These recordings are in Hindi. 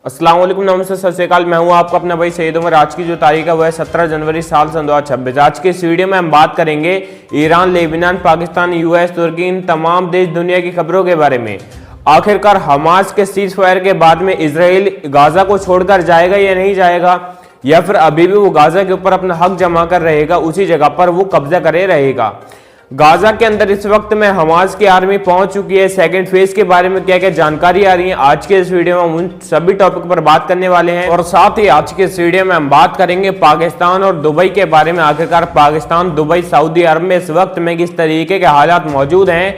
अस्सलाम वालेकुम, नमस्ते, सत श्री अकाल। मैं हूं आपका अपना भाई सईद उमर। आज की जो तारीख है वो है 17 जनवरी साल सन 2026। आज के इस वीडियो में हम बात करेंगे ईरान, लेबनान, पाकिस्तान, यूएस, तुर्की, इन तमाम देश दुनिया की खबरों के बारे में। आखिरकार हमास के सीज फायर के बाद में इजराइल गाजा को छोड़कर जाएगा या नहीं जाएगा, या फिर अभी भी वो गाजा के ऊपर अपना हक जमा कर रहेगा, उसी जगह पर वो कब्जा करे रहेगा। गाजा के अंदर इस वक्त में हमास की आर्मी पहुंच चुकी है। सेकंड फेज के बारे में क्या क्या जानकारी आ रही है, आज के इस वीडियो में हम उन सभी टॉपिक पर बात करने वाले हैं। और साथ ही आज के इस वीडियो में हम बात करेंगे पाकिस्तान और दुबई के बारे में। आखिरकार पाकिस्तान, दुबई, सऊदी अरब में इस वक्त में किस तरीके के हालात मौजूद हैं,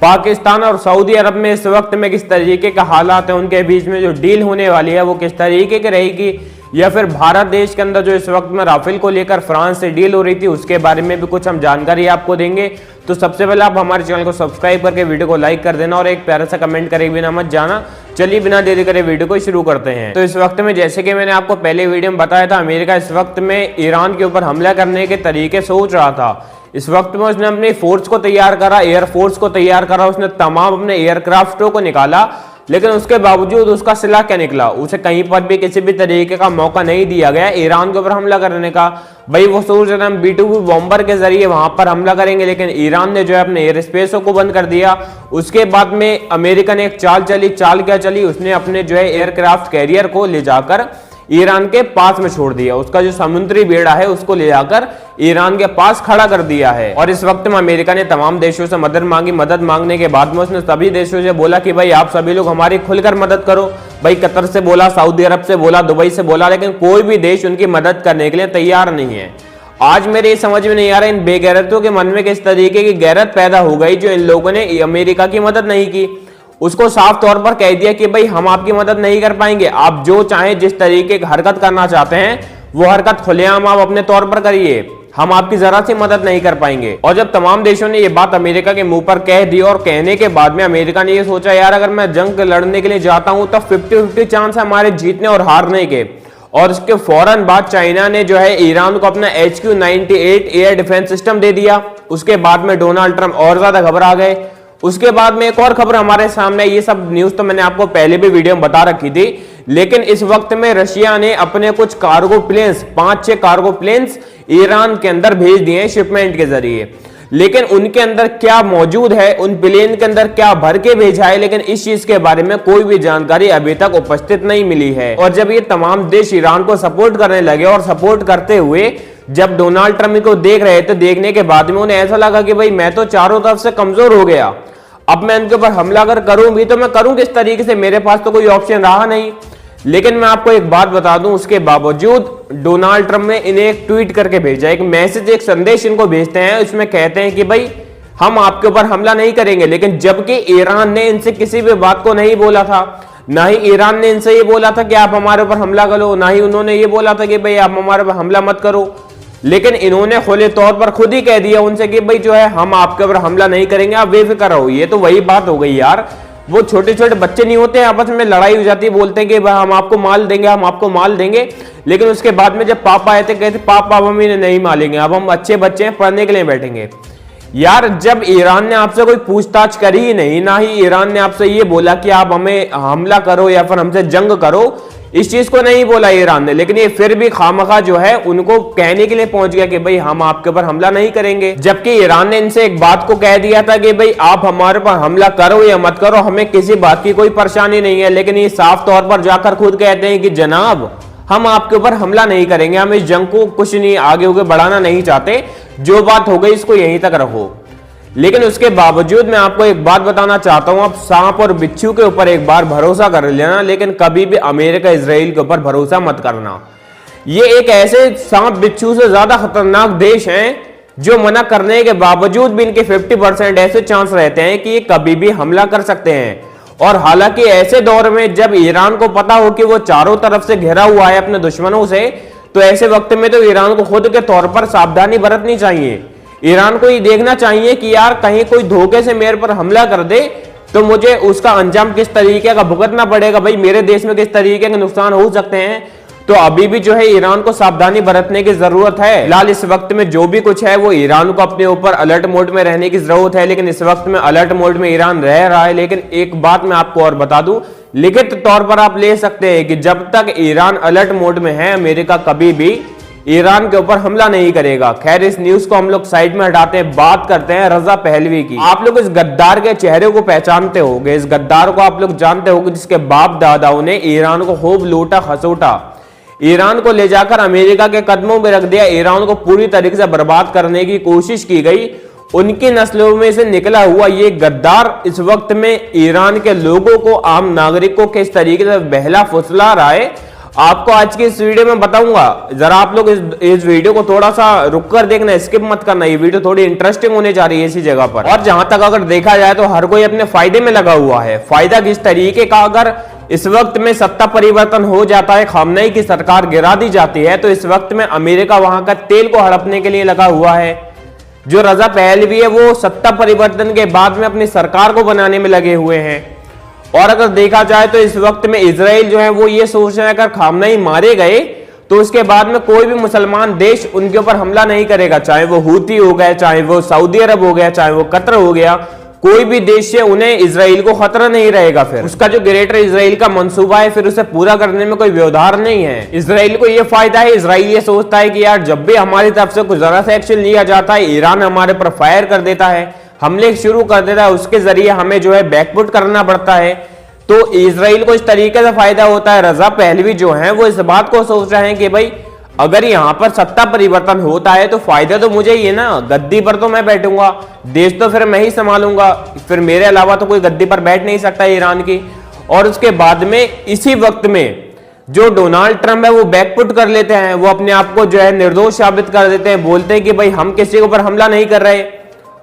पाकिस्तान और सऊदी अरब में इस वक्त में किस तरीके का हालात है, उनके बीच में जो डील होने वाली है वो किस तरीके की रहेगी, या फिर भारत देश के अंदर जो इस वक्त में राफेल को लेकर फ्रांस से डील हो रही थी उसके बारे में भी कुछ हम जानकारी आपको देंगे। तो सबसे पहले आप हमारे चैनल को सब्सक्राइब करके वीडियो को लाइक कर देना और एक प्यारा सा कमेंट करे बिना मत जाना। चलिए बिना देरी करे वीडियो को शुरू करते हैं। तो इस वक्त में जैसे कि मैंने आपको पहले वीडियो में बताया था, अमेरिका इस वक्त में ईरान के ऊपर हमला करने के तरीके सोच रहा था। इस वक्त में उसने अपनी फोर्स को तैयार करा, एयरफोर्स को तैयार करा, उसने तमाम अपने एयरक्राफ्टों को निकाला, लेकिन उसके बावजूद उसका सिला क्या निकला, उसे कहीं पर भी किसी भी तरीके का मौका नहीं दिया गया ईरान के ऊपर हमला करने का। भाई वो सोच रहे थे हम B-2B बॉम्बर के जरिए वहां पर हमला करेंगे, लेकिन ईरान ने जो है अपने एयर स्पेसों को बंद कर दिया। उसके बाद में अमेरिका ने एक चाल चली। चाल क्या चली, उसने अपने जो है एयरक्राफ्ट कैरियर को ले जाकर ईरान के पास में छोड़ दिया। उसका जो समुद्री बेड़ा है उसको ले जाकर ईरान के पास खड़ा कर दिया है। और इस वक्त में अमेरिका ने तमाम देशों से मदद मांगी। मदद मांगने के बाद में उसने सभी देशों से बोला कि भाई आप सभी लोग हमारी खुलकर मदद करो। भाई कतर से बोला, सऊदी अरब से बोला, दुबई से बोला, लेकिन कोई भी देश उनकी मदद करने के लिए तैयार नहीं है। आज मेरे समझ में नहीं आ रहा इन बेगैरतों के मन में किस तरीके की गैरत पैदा हो गई जो इन लोगों ने अमेरिका की मदद नहीं की। उसको साफ तौर पर कह दिया कि भाई हम आपकी मदद नहीं कर पाएंगे, आप जो चाहें जिस तरीके की हरकत करना चाहते हैं वो हरकत खुलेआम आप अपने तौर पर करिए, हम आपकी जरा सी मदद नहीं कर पाएंगे। और जब तमाम देशों ने ये बात अमेरिका के मुंह पर कह दी और कहने के बाद में अमेरिका ने ये सोचा यार अगर मैं जंग लड़ने के लिए जाता हूं तो 50-50 चांस है हमारे जीतने और हारने के। और इसके फौरन बाद चाइना ने जो है ईरान को अपना HQ-98 एयर डिफेंस सिस्टम दे दिया। उसके बाद में डोनाल्ड ट्रंप और ज्यादा घबरा गए। उसके बाद में एक और खबर हमारे सामने, ये सब न्यूज तो मैंने आपको पहले भी वीडियो में बता रखी थी, लेकिन इस वक्त में रशिया ने अपने कुछ cargo planes, 5-6 cargo planes Iran के अंदर भेज दिए हैं शिपमेंट के जरिए। लेकिन उनके अंदर क्या मौजूद है, उन प्लेन के अंदर क्या भर के भेजा है, लेकिन इस चीज के बारे में कोई भी जानकारी अभी तक उपस्थित नहीं मिली है। और जब ये तमाम देश ईरान को सपोर्ट करने लगे और सपोर्ट करते हुए जब डोनाल्ड ट्रंप को देख रहे थे, देखने के बाद में उन्हें ऐसा लगा कि भाई मैं तो चारों तरफ से कमजोर हो गया, अब मैं इनके ऊपर हमला अगर करूं भी तो मैं करूं किस तरीके से, मेरे पास तो कोई ऑप्शन रहा नहीं। लेकिन मैं आपको एक बात बता दूं, उसके बावजूद डोनाल्ड ट्रंप ने इन्हें एक ट्वीट करके भेजा, एक मैसेज, एक संदेश इनको भेजते हैं। उसमें कहते हैं कि भाई हम आपके ऊपर हमला नहीं करेंगे, लेकिन जबकि ईरान ने इनसे किसी भी बात को नहीं बोला था, ना ही ईरान ने इनसे ये बोला था कि आप हमारे ऊपर हमला करो, ना ही उन्होंने ये बोला था कि भाई आप हमारे ऊपर हमला मत करो। लेकिन इन्होंने खुले तौर पर खुद ही कह दिया उनसे कि भाई जो है हम आपके ऊपर हमला नहीं करेंगे, आप बेफिक्र रहो। ये तो वही बात हो गई यार, वो छोटे छोटे बच्चे नहीं होते, आपस में लड़ाई हो जाती है, बोलते हैं कि भाई हम आपको माल देंगे, हम आपको माल देंगे, लेकिन उसके बाद में जब पापा आए थे कहते पापा हम इन्हें नहीं मालेंगे, अब हम अच्छे बच्चे हैं, पढ़ने के लिए बैठेंगे। यार जब ईरान ने आपसे कोई पूछताछ करी ही नहीं, ना ही ईरान ने आपसे ये बोला कि आप हमें हमला करो या फिर हमसे जंग करो, इस चीज को नहीं बोला ईरान ने, लेकिन ये फिर भी खामखा जो है उनको कहने के लिए पहुंच गया कि भाई हम आपके ऊपर हमला नहीं करेंगे। जबकि ईरान ने इनसे एक बात को कह दिया था कि भाई आप हमारे ऊपर हमला करो या मत करो, हमें किसी बात की कोई परेशानी नहीं है। लेकिन ये साफ तौर पर जाकर खुद कहते हैं कि जनाब हम आपके ऊपर हमला नहीं करेंगे, हम इस जंग को कुछ नहीं आगे बढ़ाना नहीं चाहते, जो बात हो गई इसको यहीं तक रखो। लेकिन उसके बावजूद मैं आपको एक बात बताना चाहता हूं, आप सांप और बिच्छू के ऊपर एक बार भरोसा कर लेना, लेकिन कभी भी अमेरिका इजराइल के ऊपर भरोसा मत करना। ये एक ऐसे सांप बिच्छू से ज्यादा खतरनाक देश हैं जो मना करने के बावजूद भी इनके 50% ऐसे चांस रहते हैं कि ये कभी भी हमला कर सकते हैं। और हालांकि ऐसे दौर में जब ईरान को पता हो कि वो चारों तरफ से घिरा हुआ है अपने दुश्मनों से, तो ऐसे वक्त में तो ईरान को खुद के तौर पर सावधानी बरतनी चाहिए। ईरान को ये देखना चाहिए कि यार कहीं कोई धोखे से मेरे पर हमला कर दे तो मुझे उसका अंजाम किस तरीके का भुगतना पड़ेगा, भाई मेरे देश में किस तरीके के नुकसान हो सकते हैं। तो अभी भी जो है ईरान को सावधानी बरतने की जरूरत है। फिलहाल इस वक्त में जो भी कुछ है वो ईरान को अपने ऊपर अलर्ट मोड में रहने की जरूरत है, लेकिन इस वक्त में अलर्ट मोड में ईरान रह रहा है। लेकिन एक बात मैं आपको और बता दूं लिखित तौर पर आप ले सकते हैं कि जब तक ईरान अलर्ट मोड में है, अमेरिका कभी भी ईरान के ऊपर हमला नहीं करेगा। खैर, इस न्यूज को हम लोग साइड में हटाते हैं, बात करते हैं रजा पहलवी की। आप लोग इस गद्दार के चेहरे को पहचानते होंगे, इस गद्दार को आप लोग जानते होंगे, जिसके बाप दादाओं ने ईरान को खूब लूटा खसोटा, ईरान को ले जाकर अमेरिका के कदमों में रख दिया, ईरान को पूरी तरीके से बर्बाद करने की कोशिश की गई। उनकी नस्लों में से निकला हुआ ये गद्दार इस वक्त में ईरान के लोगों को, आम नागरिकों को किस तरीके से बहला फुसला रहा है, आपको आज की इस वीडियो में बताऊंगा। जरा आप लोग इस वीडियो को थोड़ा सा रुक कर देखना, स्किप मत करना, ये वीडियो थोड़ी इंटरेस्टिंग होने जा रही है इसी जगह पर। और जहां तक अगर देखा जाए तो हर कोई अपने फायदे में लगा हुआ है। फायदा किस तरीके का, अगर इस वक्त में सत्ता परिवर्तन हो जाता है, खामनेई की सरकार गिरा दी जाती है, तो इस वक्त में अमेरिका वहां का तेल को हड़पने के लिए लगा हुआ है। जो रजा पहलवी है वो सत्ता परिवर्तन के बाद में अपनी सरकार को बनाने में लगे हुए हैं। और अगर देखा जाए तो इस वक्त में इजराइल जो है वो ये सोच रहे हैं अगर खामनेई मारे गए तो उसके बाद में कोई भी मुसलमान देश उनके ऊपर हमला नहीं करेगा, चाहे वो हूती हो गए, चाहे वो सऊदी अरब हो गया, चाहे वो कतर हो गया, कोई भी देश से उन्हें इजराइल को खतरा नहीं रहेगा। फिर उसका जो ग्रेटर इजराइल का मंसूबा है, फिर उसे पूरा करने में कोई व्यवधान नहीं है। इजराइल को यह फायदा है, इजराइल ये सोचता है कि यार जब भी हमारी तरफ से कुछ जरा सा एक्शन लिया जाता है, ईरान हमारे पर फायर कर देता है, हमले शुरू कर देता है, उसके जरिए हमें जो है बैकपुट करना पड़ता है। तो इजराइल को इस तरीके से फायदा होता है। रजा पहलवी जो है वो इस बात को सोच रहे हैं कि भाई अगर यहां पर सत्ता परिवर्तन होता है तो फायदा तो मुझे ही है ना, गद्दी पर तो मैं बैठूंगा, देश तो फिर मैं ही संभालूंगा, फिर मेरे अलावा तो कोई गद्दी पर बैठ नहीं सकता ईरान की। और उसके बाद में इसी वक्त में जो डोनाल्ड ट्रंप है वो बैकपुट कर लेते हैं, वो अपने आप को जो है निर्दोष साबित कर देते हैं, बोलते हैं कि भाई हम किसी के ऊपर हमला नहीं कर रहे,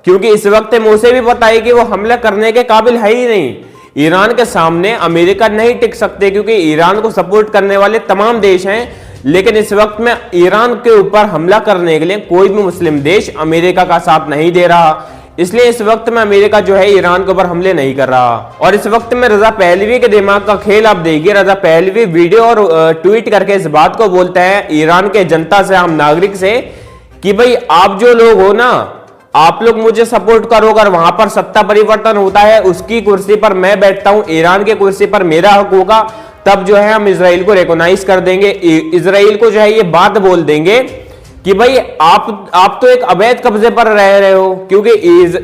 क्योंकि इस वक्त में उसे भी पता है कि वो हमला करने के काबिल है ही नहीं। ईरान के सामने अमेरिका नहीं टिक सकते, क्योंकि ईरान को सपोर्ट करने वाले तमाम देश हैं, लेकिन इस वक्त में ईरान के ऊपर हमला करने के लिए कोई भी मुस्लिम देश अमेरिका का साथ नहीं दे रहा। इसलिए इस वक्त में अमेरिका जो है ईरान के ऊपर हमले नहीं कर रहा। और इस वक्त में रजा पहलवी के दिमाग का खेल आप देखिए। रजा पहलवी वीडियो और ट्वीट करके इस बात को बोलता है ईरान के जनता से, आम नागरिक से, कि भाई आप जो लोग हो ना, आप लोग मुझे सपोर्ट करो, अगर वहां पर सत्ता परिवर्तन होता है, उसकी कुर्सी पर मैं बैठता हूं, ईरान की कुर्सी पर मेरा हक होगा, तब जो है हम इजराइल को रिकॉग्नाइज कर देंगे, इजराइल को जो है ये बात बोल देंगे कि भाई आप तो एक अवैध कब्जे पर रह रहे हो, क्योंकि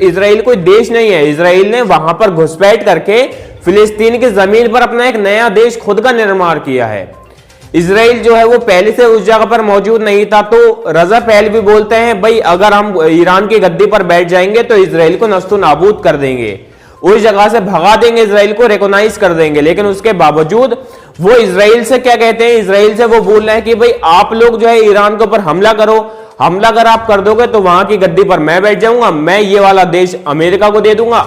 इजराइल कोई देश नहीं है। इजराइल ने वहां पर घुसपैठ करके फिलिस्तीन की जमीन पर अपना एक नया देश खुद का निर्माण किया है। इजराइल जो है वो पहले से उस जगह पर मौजूद नहीं था। तो रजा पहलवी बोलते हैं भाई अगर हम ईरान की गद्दी पर बैठ जाएंगे तो इजराइल को नस्तो नाबूद कर देंगे, उस जगह से भगा देंगे, इजराइल को रिकॉग्नाइज कर देंगे। लेकिन उसके बावजूद वो इजराइल से क्या कहते हैं, इजराइल से वो बोल रहे हैं कि भाई आप लोग जो है ईरान के ऊपर हमला करो, हमला अगर आप कर दोगे तो वहां की गद्दी पर मैं बैठ जाऊंगा, मैं ये वाला देश अमेरिका को दे दूंगा,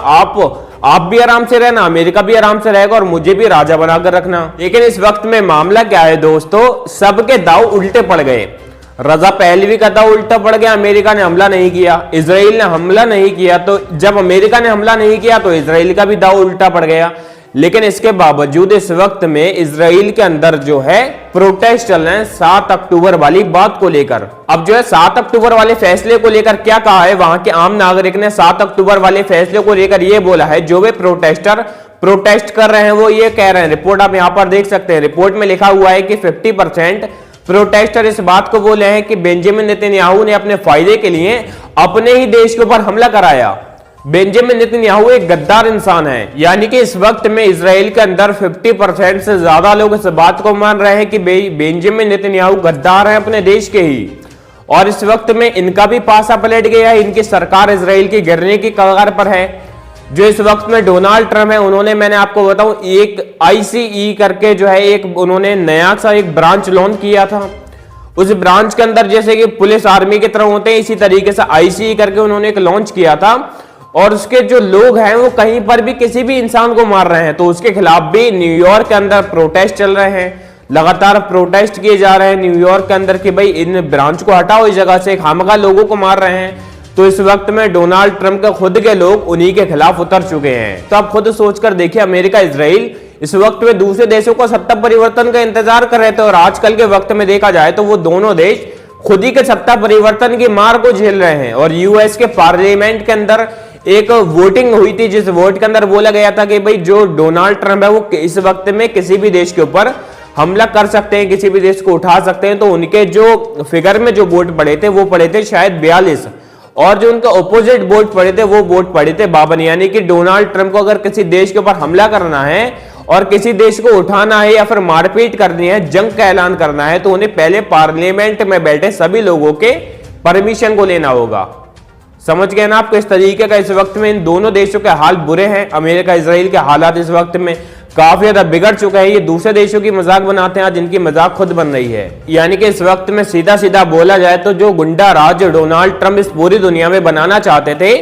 आप भी आराम से रहना, अमेरिका भी आराम से रहेगा और मुझे भी राजा बनाकर रखना। लेकिन इस वक्त में मामला क्या है दोस्तों, सबके दाव उल्टे पड़ गए। रजा पहलवी का दाव उल्टा पड़ गया, अमेरिका ने हमला नहीं किया, इजराइल ने हमला नहीं किया, तो जब अमेरिका ने हमला नहीं किया तो इजराइल का भी दाव उल्टा पड़ गया। लेकिन इसके बावजूद इस वक्त में इजराइल के अंदर जो है प्रोटेस्ट चल रहे हैं 7 अक्टूबर वाली बात को लेकर। अब जो है 7 अक्टूबर वाले फैसले को लेकर क्या कहा है, वहां के आम नागरिक ने 7 अक्टूबर वाले फैसले को लेकर यह बोला है, जो वे प्रोटेस्टर प्रोटेस्ट कर रहे हैं वो ये कह रहे हैं, रिपोर्ट आप यहां पर देख सकते हैं, रिपोर्ट में लिखा हुआ है कि 50% प्रोटेस्टर इस बात को बोले हैं कि बेंजामिन नेतन्याहू ने अपने फायदे के लिए अपने ही देश के ऊपर हमला कराया। बेंजामिन नेतन्याहू एक गद्दार इंसान है, यानी कि इस वक्त में इजराइल के अंदर 50% से ज्यादा लोग इस बात को मान रहे हैं कि बेंजामिन नेतन्याहू गद्दार है अपने देश के ही। और इस वक्त में इनका भी पासा पलट गया है, इनकी सरकार इजराइल की गिरने की कगार पर है। जो इस वक्त में डोनाल्ड ट्रंप है, उन्होंने, मैंने आपको बताऊं, एक ICE करके जो है एक उन्होंने नया सा एक ब्रांच लॉन्च किया था। उस ब्रांच के अंदर जैसे कि पुलिस आर्मी की तरह होते हैं, इसी तरीके से ICE करके उन्होंने एक लॉन्च किया था। और उसके जो लोग हैं वो कहीं पर भी किसी भी इंसान को मार रहे हैं, तो उसके खिलाफ भी न्यूयॉर्क के अंदर प्रोटेस्ट चल रहे हैं, लगातार प्रोटेस्ट किए जा रहे हैं न्यूयॉर्क के अंदर कि भाई इन ब्रांच को हटाओ इस जगह से, खामखा लोगों को मार रहे हैं। तो इस वक्त में डोनाल्ड ट्रंप के खुद के लोग उन्हीं के खिलाफ उतर चुके हैं। तो आप खुद सोचकर देखिए, अमेरिका इजराइल इस वक्त में दूसरे देशों को सत्ता परिवर्तन का इंतजार कर रहे थे, और आजकल के वक्त में देखा जाए तो वो दोनों देश खुद ही के सत्ता परिवर्तन की मार को झेल रहे हैं। और यूएस के पार्लियामेंट के अंदर एक वोटिंग हुई थी, जिस वोट के अंदर बोला गया था कि भाई जो डोनाल्ड ट्रंप है वो इस वक्त में किसी भी देश के ऊपर हमला कर सकते हैं, किसी भी देश को उठा सकते हैं। तो उनके जो फिगर में जो वोट पड़े थे वो पड़े थे शायद 42, और जो उनके ऑपोजिट वोट पड़े थे वो वोट पड़े थे 52। यानी कि डोनाल्ड ट्रंप को अगर किसी देश के ऊपर हमला करना है और किसी देश को उठाना है या फिर मारपीट करनी है, जंग का ऐलान करना है, तो उन्हें पहले पार्लियामेंट में बैठे सभी लोगों के परमिशन को लेना होगा। समझ गए ना आपको? इस तरीके का इस वक्त में इन दोनों देशों के हाल बुरे हैं। अमेरिका इजराइल के हालात इस वक्त में काफी ज्यादा बिगड़ चुके हैं। ये दूसरे देशों की मजाक बनाते हैं, आज इनकी मजाक खुद बन रही है। यानी कि इस वक्त में सीधा सीधा बोला जाए तो जो गुंडा राज डोनाल्ड ट्रंप इस पूरी दुनिया में बनाना चाहते थे,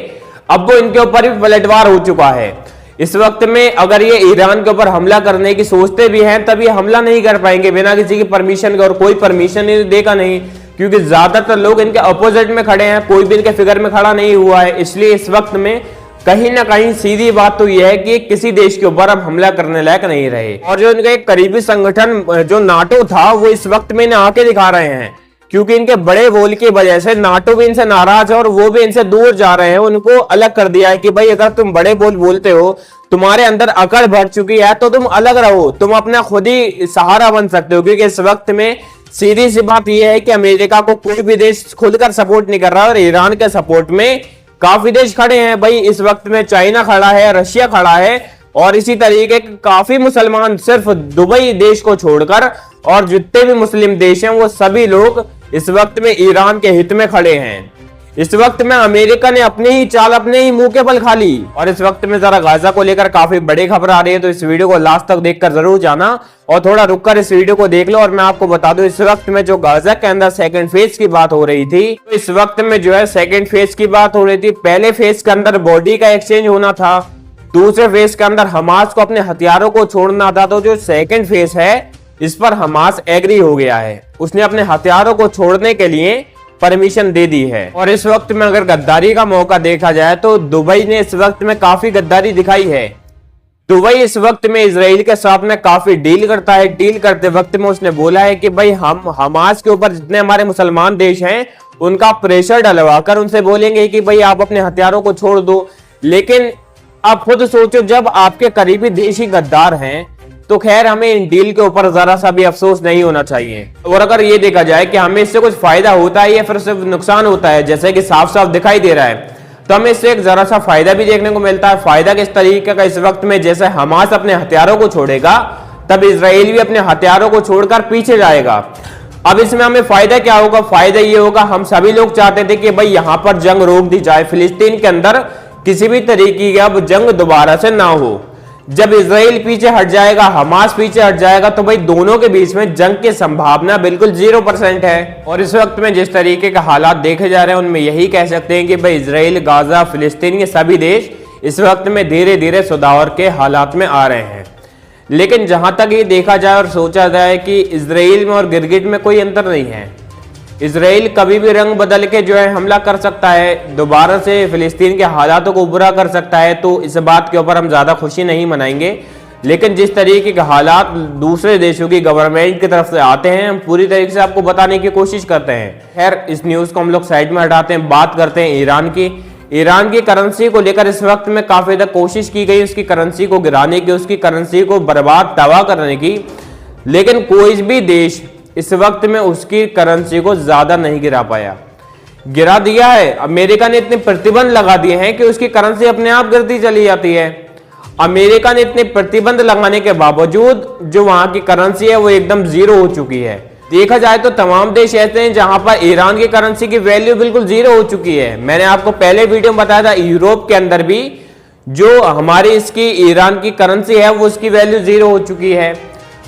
अब वो इनके ऊपर भी पलटवार हो चुका है। इस वक्त में अगर ये ईरान के ऊपर हमला करने की सोचते भी हैं, तब ये हमला नहीं कर पाएंगे बिना किसी की परमिशन के, और कोई परमिशन देगा नहीं, क्योंकि ज्यादातर लोग इनके अपोजिट में खड़े हैं, कोई भी इनके फिगर में खड़ा नहीं हुआ है। इसलिए इस वक्त में कहीं ना कहीं सीधी बात तो यह है कि किसी देश के ऊपर अब हमला करने लायक नहीं रहे। और जो इनका एक करीबी संगठन जो नाटो था, वो इस वक्त में इन्हें आके दिखा रहे हैं, क्योंकि इनके बड़े बोल की वजह से नाटो भी इनसे नाराज है और वो भी इनसे दूर जा रहे हैं। उनको अलग कर दिया है कि भाई अगर तुम बड़े बोल बोलते हो, तुम्हारे अंदर अकड़ भर चुकी है, तो तुम अलग रहो, तुम अपना खुद ही सहारा बन सकते हो। क्योंकि इस वक्त में सीधी सी बात यह है कि अमेरिका को कोई भी देश खुलकर सपोर्ट नहीं कर रहा, और ईरान के सपोर्ट में काफी देश खड़े हैं। भाई इस वक्त में चाइना खड़ा है, रशिया खड़ा है, और इसी तरीके के काफी मुसलमान, सिर्फ दुबई देश को छोड़कर और जितने भी मुस्लिम देश हैं वो सभी लोग इस वक्त में ईरान के हित में खड़े हैं। इस वक्त में अमेरिका ने अपनी ही चाल अपने ही मुंह के बल खा ली। और इस वक्त में जरा गाजा को लेकर काफी बड़ी खबर आ रही है, तो इस वीडियो को लास्ट तक देखकर जरूर जाना और थोड़ा रुककर इस वीडियो को देख लो। और मैं आपको बता दूं, इस वक्त में जो गाजा के अंदर सेकंड फेज की बात हो रही थी, तो इस वक्त में जो है सेकंड फेज की बात हो रही थी। पहले फेज के अंदर बॉडी का एक्सचेंज होना था, दूसरे फेज के अंदर हमास को अपने हथियारों को छोड़ना था। तो जो सेकंड फेज है इस पर हमास एग्री हो गया है, उसने अपने हथियारों को छोड़ने के लिए परमिशन दे दी है। और इस वक्त में अगर गद्दारी का मौका देखा जाए तो दुबई ने इस वक्त में काफी गद्दारी दिखाई है। दुबई इस वक्त में इजराइल के साथ में काफी डील करता है। डील करते वक्त में उसने बोला है कि भाई हम हमास के ऊपर जितने हमारे मुसलमान देश हैं उनका प्रेशर डलवाकर उनसे बोलेंगे कि भाई आप अपने हथियारों को छोड़ दो। लेकिन आप खुद सोचो, जब आपके करीबी देश ही गद्दार हैं तो खैर हमें इन डील के ऊपर जरा सा भी अफसोस नहीं होना चाहिए। और अगर ये देखा जाए कि हमें इससे कुछ फायदा होता है या फिर सिर्फ नुकसान होता है, जैसे कि साफ साफ दिखाई दे रहा है, तो हमें इससे एक जरा सा फायदा भी देखने को मिलता है। फायदा किस तरीके का? इस वक्त में जैसे हमास अपने हथियारों को छोड़ेगा, तब इजराइल भी अपने हथियारों को छोड़कर पीछे जाएगा। अब इसमें हमें फायदा क्या होगा? फायदा ये होगा, हम सभी लोग चाहते थे कि भाई यहां पर जंग रोक दी जाए, फिलिस्तीन के अंदर किसी भी तरीके की अब जंग दोबारा से ना हो। जब इजराइल पीछे हट जाएगा, हमास पीछे हट जाएगा, तो भाई दोनों के बीच में जंग की संभावना बिल्कुल 0% है। और इस वक्त में जिस तरीके के हालात देखे जा रहे हैं उनमें यही कह सकते हैं कि भाई इजराइल, गाजा, फिलिस्तीन ये सभी देश इस वक्त में धीरे धीरे सुधार के हालात में आ रहे हैं। लेकिन जहां तक ये देखा जाए और सोचा जाए कि इजराइल में और गिरगिट में कोई अंतर नहीं है। इजराइल कभी भी रंग बदल के जो है हमला कर सकता है, दोबारा से फिलिस्तीन के हालातों को बुरा कर सकता है। तो इस बात के ऊपर हम ज्यादा खुशी नहीं मनाएंगे। लेकिन जिस तरीके के हालात दूसरे देशों की गवर्नमेंट की तरफ से आते हैं, हम पूरी तरीके से आपको बताने की कोशिश करते हैं। खैर इस न्यूज को हम लोग साइड में हटाते हैं, बात करते हैं ईरान की। ईरान की करेंसी को लेकर इस वक्त में काफी ज्यादा कोशिश की गई उसकी करेंसी को गिराने की, उसकी करेंसी को बर्बाद तबाह करने की, लेकिन कोई भी देश इस वक्त में उसकी करेंसी को ज्यादा नहीं गिरा पाया। गिरा दिया है, अमेरिका ने इतने प्रतिबंध लगा दिए हैं कि उसकी करेंसी अपने आप गिरती चली जाती है। अमेरिका ने इतने प्रतिबंध लगाने के बावजूद जो वहां की करेंसी है वो एकदम जीरो हो चुकी है। देखा जाए तो तमाम देश ऐसे हैं जहां पर ईरान की करेंसी की वैल्यू बिल्कुल जीरो हो चुकी है। मैंने आपको पहले वीडियो में बताया था, यूरोप के अंदर भी जो हमारी इसकी ईरान की करेंसी है वो उसकी वैल्यू जीरो हो चुकी है।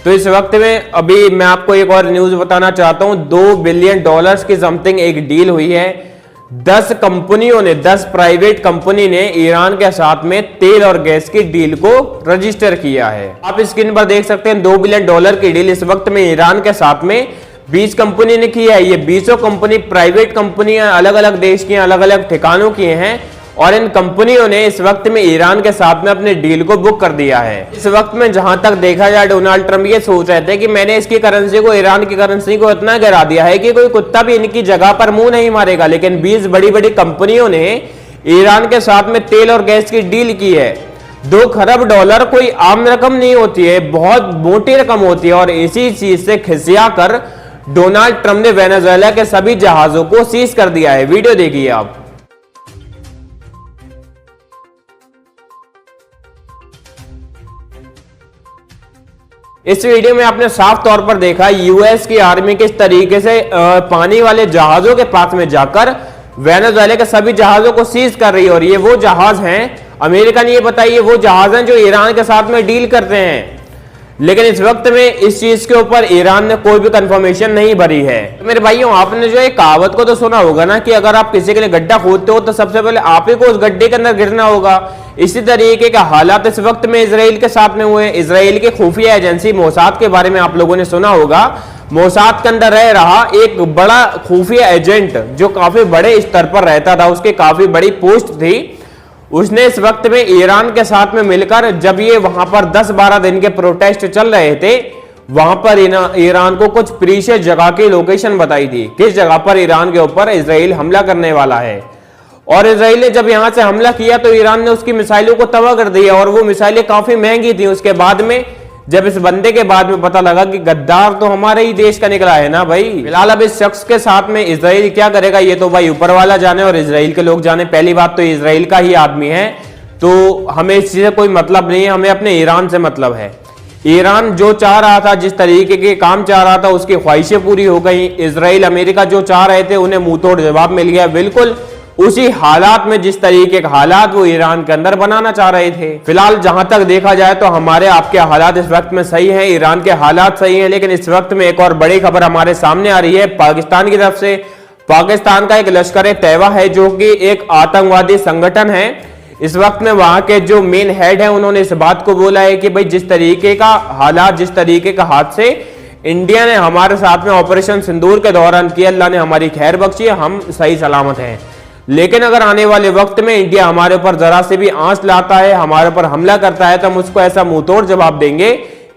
तो इस वक्त में अभी मैं आपको एक और न्यूज बताना चाहता हूं, $2 बिलियन की समथिंग एक डील हुई है। 10 कंपनियों ने, 10 प्राइवेट कंपनी ने ईरान के साथ में तेल और गैस की डील को रजिस्टर किया है। आप स्क्रीन पर देख सकते हैं $2 बिलियन की डील इस वक्त में ईरान के साथ में 20 कंपनी ने की है। ये 20 कंपनी प्राइवेट कंपनियां अलग अलग देश की, अलग अलग ठिकानों की हैं, और इन कंपनियों ने इस वक्त में ईरान के साथ में अपने डील को बुक कर दिया है। इस वक्त में जहां तक देखा जाए, डोनाल्ड ट्रंप ये सोच रहे थे कि मैंने इसकी करेंसी को, ईरान की करेंसी को इतना गिरा दिया है कि कोई कुत्ता भी इनकी जगह पर मुंह नहीं मारेगा। लेकिन 20 बड़ी बड़ी कंपनियों ने ईरान के साथ में तेल और गैस की डील की है। 2 खरब डॉलर कोई आम रकम नहीं होती है, बहुत मोटी रकम होती है। और इसी चीज से खिसिया कर डोनाल्ड ट्रंप ने वेनेजुएला के सभी जहाजों को सीज कर दिया है। वीडियो देखिए आप। इस वीडियो में आपने साफ तौर पर देखा यूएस की आर्मी किस तरीके से पानी वाले जहाजों के पास में जाकर वेनेजुएला के सभी जहाजों को सीज कर रही है। और ये वो जहाज हैं, अमेरिका ने ये बताइए वो जहाज हैं जो ईरान के साथ में डील करते हैं। लेकिन इस वक्त में इस चीज के ऊपर ईरान ने कोई भी कंफर्मेशन नहीं भरी है। तो मेरे भाइयों, आपने जो एक कहावत को तो सुना होगा ना कि अगर आप किसी के लिए गड्ढा खोदते हो तो सबसे पहले आप ही को उस गड्ढे के अंदर गिरना होगा। इसी तरीके का हालात इस वक्त में इजराइल के साथ में हुए। इजराइल की खुफिया एजेंसी मोसाद के बारे में आप लोगों ने सुना होगा। मोसाद के अंदर रह रहा एक बड़ा खुफिया एजेंट जो काफी बड़े स्तर पर रहता था, उसकी काफी बड़ी पोस्ट थी। उसने इस वक्त में ईरान के साथ में मिलकर, जब ये वहां पर 10-12 दिन के प्रोटेस्ट चल रहे थे, वहां पर ईरान को कुछ प्रीशियस जगह की लोकेशन बताई थी, किस जगह पर ईरान के ऊपर इजराइल हमला करने वाला है। और इजराइल ने जब यहां से हमला किया तो ईरान ने उसकी मिसाइलों को तबाह कर दिया। और वो मिसाइलें काफी महंगी थी। उसके बाद में जब इस बंदे के बाद में पता लगा कि गद्दार तो हमारे ही देश का निकला है ना भाई। फिलहाल अब इस शख्स के साथ में इजराइल क्या करेगा ये तो भाई ऊपर वाला जाने और इजराइल के लोग जाने। पहली बात तो इजराइल का ही आदमी है, तो हमें इस चीज से कोई मतलब नहीं है, हमें अपने ईरान से मतलब है। ईरान जो चाह रहा था, जिस तरीके के काम चाह रहा था, उसकी ख्वाहिशें पूरी हो गई। इजराइल अमेरिका जो चाह रहे थे उन्हें मुंह तोड़ जवाब मिल गया, बिल्कुल उसी हालात में जिस तरीके के हालात वो ईरान के अंदर बनाना चाह रहे थे। फिलहाल जहां तक देखा जाए तो हमारे आपके हालात इस वक्त में सही हैं, ईरान के हालात सही हैं। लेकिन इस वक्त में एक और बड़ी खबर हमारे सामने आ रही है पाकिस्तान की तरफ से। पाकिस्तान का एक लश्कर तैयबा है जो कि एक आतंकवादी संगठन है। इस वक्त में वहां के जो मेन हेड है उन्होंने इस बात को बोला है कि भाई जिस तरीके का हालात, जिस तरीके का हादसे इंडिया ने हमारे साथ में ऑपरेशन सिंदूर के दौरान किया, अल्लाह ने हमारी खैर बख्शी है, हम सही सलामत हैं। लेकिन अगर आने वाले वक्त में इंडिया हमारे ऊपर जरा से भी आंच लाता है, हमारे ऊपर हमला करता है, तो हम उसको ऐसा मुंहतोड़ जवाब देंगे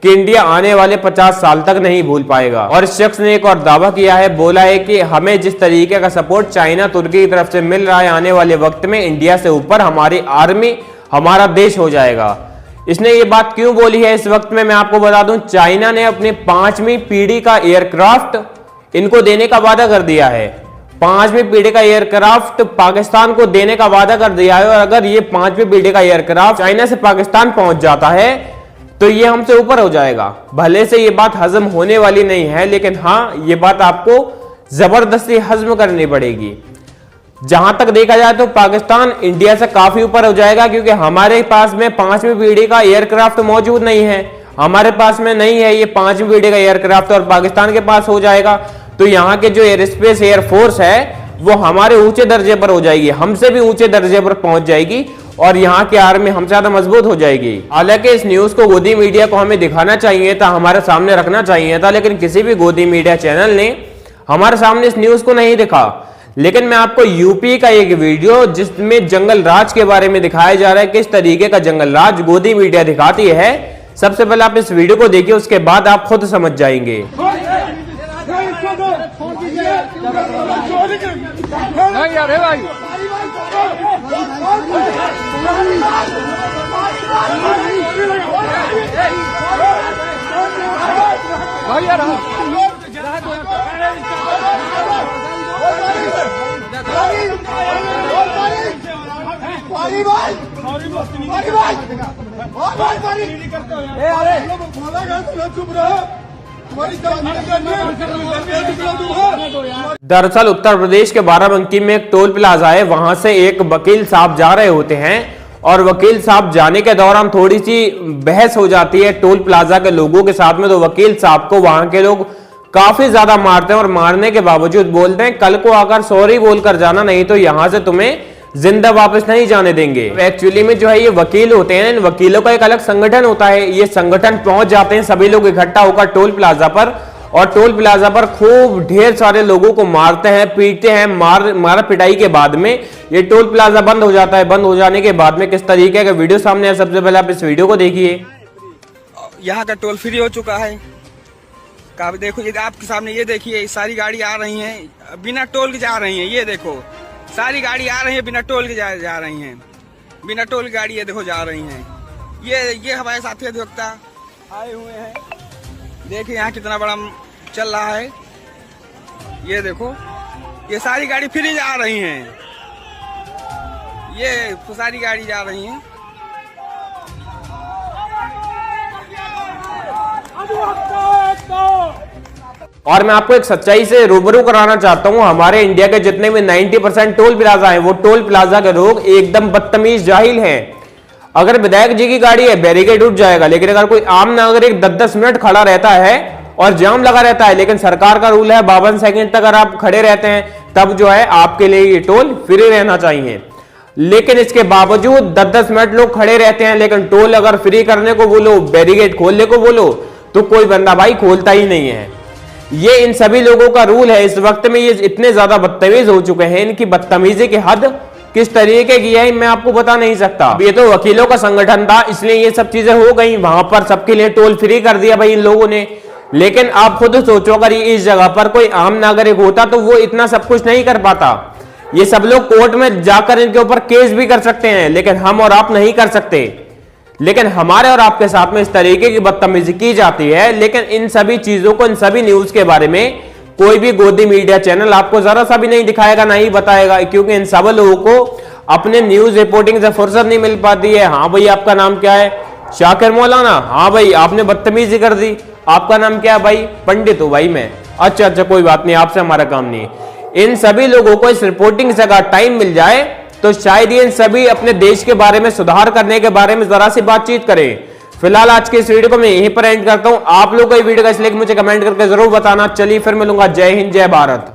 कि इंडिया आने वाले 50 साल तक नहीं भूल पाएगा। और इस शख्स ने एक और दावा किया है, बोला है कि हमें जिस तरीके का सपोर्ट चाइना, तुर्की की तरफ से मिल रहा है, आने वाले वक्त में इंडिया से ऊपर हमारी आर्मी, हमारा देश हो जाएगा। इसने ये बात क्यों बोली है इस वक्त में मैं आपको बता दूं। चाइना ने अपनी 5वीं पीढ़ी का एयरक्राफ्ट इनको देने का वादा कर दिया है। 5वीं पीढ़ी का एयरक्राफ्ट पाकिस्तान को देने का वादा कर दिया है। और अगर ये 5वीं पीढ़ी का एयरक्राफ्ट चाइना से पाकिस्तान पहुंच जाता है तो ये हमसे ऊपर हो जाएगा। भले से ये बात हजम होने वाली नहीं है, लेकिन हाँ ये बात आपको जबरदस्ती हजम करनी पड़ेगी। जहां तक देखा जाए तो पाकिस्तान इंडिया से काफी ऊपर हो जाएगा, क्योंकि हमारे पास में 5वीं पीढ़ी का एयरक्राफ्ट मौजूद नहीं है। हमारे पास में नहीं है ये 5वीं पीढ़ी का एयरक्राफ्ट, और पाकिस्तान के पास हो जाएगा तो यहाँ के जो एयरस्पेस एयरफोर्स है वो हमारे ऊंचे दर्जे पर हो जाएगी, हमसे भी ऊंचे दर्जे पर पहुंच जाएगी, और यहाँ की आर्मी हमसे ज्यादा मजबूत हो जाएगी। हालांकि इस न्यूज को गोदी मीडिया को हमें दिखाना चाहिए था, हमारे सामने रखना चाहिए था, लेकिन किसी भी गोदी मीडिया चैनल ने हमारे सामने इस न्यूज को नहीं दिखा। लेकिन मैं आपको यूपी का एक वीडियो जिसमें जंगल राज के बारे में दिखाया जा रहा है, किस तरीके का जंगल राज गोदी मीडिया दिखाती है। सबसे पहले आप इस वीडियो को देखिए, उसके बाद आप खुद समझ जाएंगे। नहीं यार है भाई भाई यार दरअसल उत्तर प्रदेश के बाराबंकी में एक टोल प्लाजा है, वहां से एक वकील साहब जा रहे होते हैं और वकील साहब जाने के दौरान थोड़ी सी बहस हो जाती है टोल प्लाजा के लोगों के साथ में। तो वकील साहब को वहां के लोग काफी ज्यादा मारते हैं और मारने के बावजूद बोलते हैं कल को आकर सॉरी बोलकर जाना, नहीं तो यहां से तुम्हें जिंदा वापस नहीं जाने देंगे। एक्चुअली में जो है ये वकील होते हैं, इन वकीलों का एक अलग संगठन होता है। ये संगठन पहुंच जाते हैं सभी लोग इकट्ठा होकर टोल प्लाजा पर, और टोल प्लाजा पर खूब ढेर सारे लोगों को मारते हैं, पीटते हैं। मार पिटाई के बाद में ये टोल प्लाजा बंद हो जाता है। बंद हो जाने के बाद में किस तरीके का वीडियो सामने है, सबसे पहले आप इस वीडियो को देखिए। यहाँ का टोल फ्री हो चुका है। देखो ये आपके सामने, ये देखिए सारी गाड़ी आ रही हैं बिना टोल के जा रही हैं। ये देखो सारी गाड़ी आ रही है बिना टोल के जा रही हैं। बिना टोल की गाड़ी ये देखो जा रही हैं। ये हमारे साथी अधिवक्ता आए हुए हैं। देखिए यहाँ कितना बड़ा चल रहा है। ये देखो ये सारी गाड़ी फ्री जा रही हैं। ये सारी गाड़ी जा रही हैं। और मैं आपको एक सच्चाई से रूबरू कराना चाहता हूं, हमारे इंडिया के जितने भी 90% टोल प्लाजा हैं, वो टोल प्लाजा के लोग एकदम बदतमीज जाहिल हैं। अगर विधायक जी की गाड़ी है बैरिकेड उठ जाएगा, लेकिन अगर कोई आम नागरिक 10-10 मिनट खड़ा रहता है और जाम लगा रहता है, लेकिन सरकार का रूल है 52 सेकंड तक अगर आप खड़े रहते हैं तब जो है आपके लिए ये टोल फ्री रहना चाहिए। लेकिन इसके बावजूद 10-10 मिनट लोग खड़े रहते हैं, लेकिन टोल अगर फ्री करने को बोलो, बैरिकेड खोलने को बोलो तो कोई बंदा भाई खोलता ही नहीं है। ये इन सभी लोगों का रूल है। इस वक्त में ये इतने ज्यादा बदतमीज हो चुके हैं, इनकी बदतमीजी की हद किस तरीके की है मैं आपको बता नहीं सकता। ये तो वकीलों का संगठन था, इसलिए ये सब चीजें हो गई। वहां पर सबके लिए टोल फ्री कर दिया भाई इन लोगों ने। लेकिन आप खुद सोचो, अगर इस जगह पर कोई आम नागरिक होता तो वो इतना सब कुछ नहीं कर पाता। ये सब लोग कोर्ट में जाकर इनके ऊपर केस भी कर सकते हैं, लेकिन हम और आप नहीं कर सकते। लेकिन हमारे और आपके साथ में इस तरीके की बदतमीजी की जाती है। लेकिन इन सभी चीजों को, इन सभी न्यूज के बारे में कोई भी गोदी मीडिया चैनल आपको जरा सा भी नहीं दिखाएगा, नहीं बताएगा, क्योंकि इन सब लोगों को अपने न्यूज रिपोर्टिंग से फुर्सत नहीं मिल पाती है। हाँ भाई आपका नाम क्या है? शाकिर मौलाना। हाँ भाई आपने बदतमीजी कर दी। आपका नाम क्या है भाई? पंडित हो भाई मैं। अच्छा कोई बात नहीं, आपसे हमारा काम नहीं है। इन सभी लोगों को इस रिपोर्टिंग से अगर टाइम मिल जाए तो शायद ये इन सभी अपने देश के बारे में, सुधार करने के बारे में जरा सी बातचीत करें। फिलहाल आज के इस वीडियो को मैं यहीं पर एंड करता हूं। आप लोगों को ये वीडियो कैसी लगी मुझे कमेंट करके जरूर बताना। चलिए फिर मिलूंगा। जय हिंद, जय भारत।